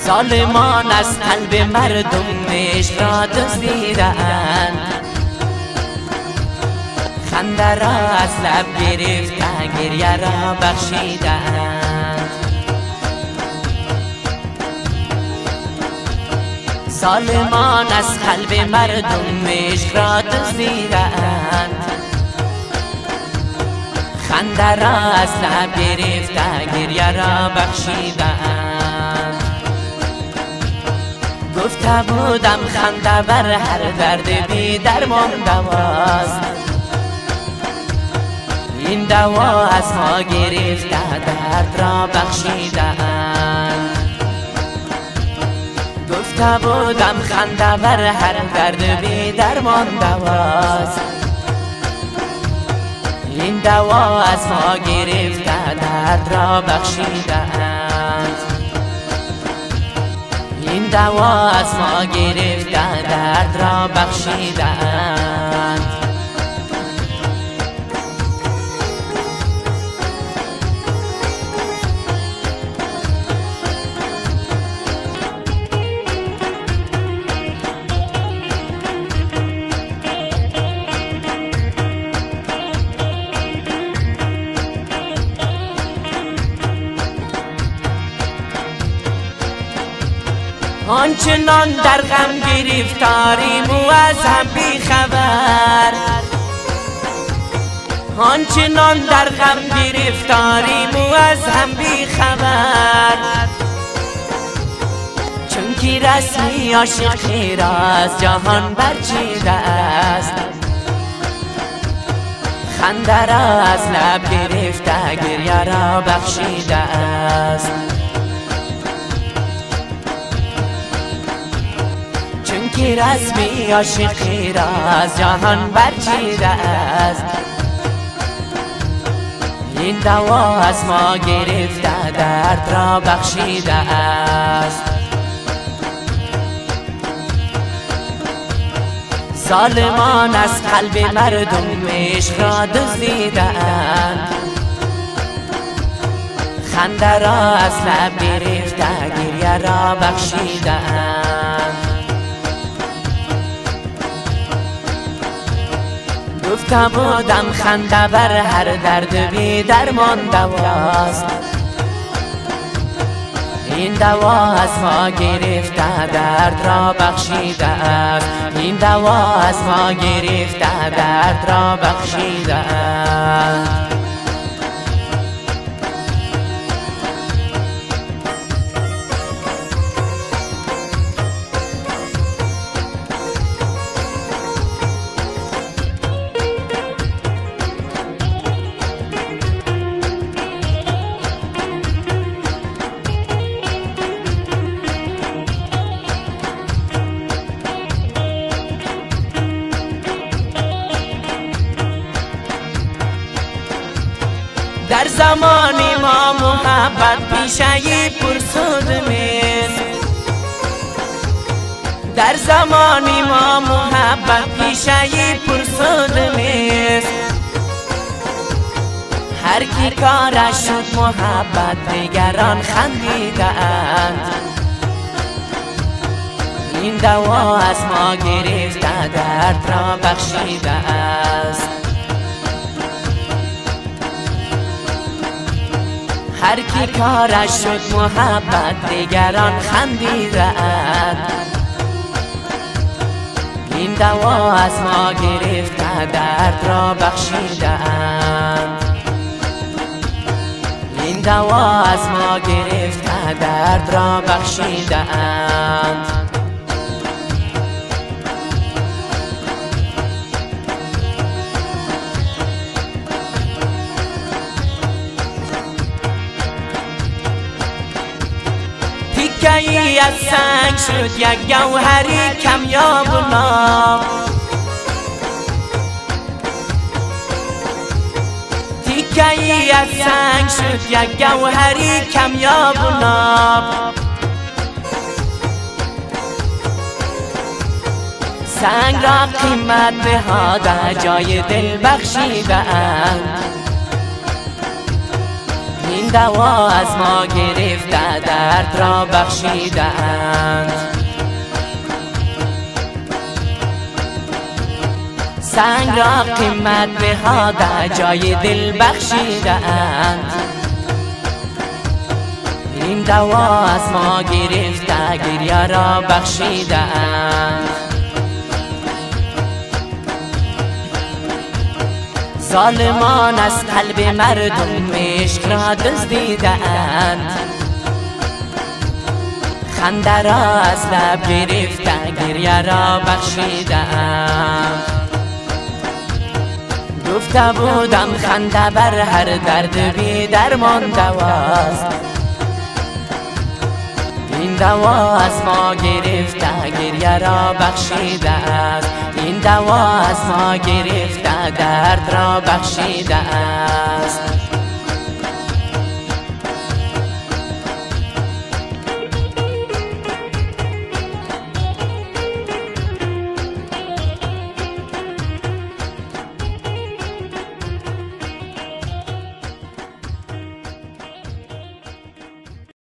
ظالمان از قلب مردم عشق را دزدیدند، خنده را از لب گرفته گریه را بخشیدند. ظالمان از قلب مردم عشق را دزدیدند، خنده را از لب گرفته گریه را بخشیدند. گفته بودم خنده بر هر درد بی درمان دواست، این دوا از ما گرفته درد را بخشیدند. گفته بودم خنده بر هر درد بی درمان دواست، این دوا از ما گرفته درد را بخشیدند. این دوا از ما گرفته درد را بخشیدند. آنچنان در غم گرفتاریم و از هم بی خبر، آنچنان در غم گرفتاریم و از هم بی خبر، چون که رسمی عاشقی را از جهان برچیده است، خنده را از لب گرفته گریه را بخشیده است. که رسمی عاشقی را از جهان برچیده است، این دوا از ما گرفته درد را بخشیده است. ظالمان از قلب مردم عشق را دزدیدند، خنده را از لب گرفته گریه را بخشیدند. گفته بودم خنده بر هر درد بی درمان دواست، این دوا از ما گرفته درد را بخشیده است. این دوا از ما گرفته درد را بخشیده است. در زمانی ما محبت پیشه پرسود میست، در زمانی ما محبت پیشه پرسود میست، هر کی کارش شد محبت دیگران خندیدند، این دوا از ما گرفته درد را بخشیده است. هر کی کارش شد محبت دیگران خندیدند، این دوا از ما گرفته درد را بخشیدند. این دوا از ما گرفته درد را بخشیدند. تیکه‌ای از سنگ شد یک گوهری کمیاب و ناب، تیکه‌ای از سنگ شد یک گوهری کمیاب و ناب، سنگ را قیمت نهاده جای دل بخشیدند، این دوا از ما گرفته درد را بخشیدند. سنگ را قیمت نهاده جای دل بخشیدند. این دوا از ما گرفته گریه را بخشیدند. ظالمان از قلب مردم عشق را دزدیدند. خنده را از لب گرفته گریه را بخشیدند. گفته بودم خنده بر هر درد بی درمان دواست. این دوا از ما گرفته گریه را بخشیده است. این دوا از ما گرفته درد را بخشیده است.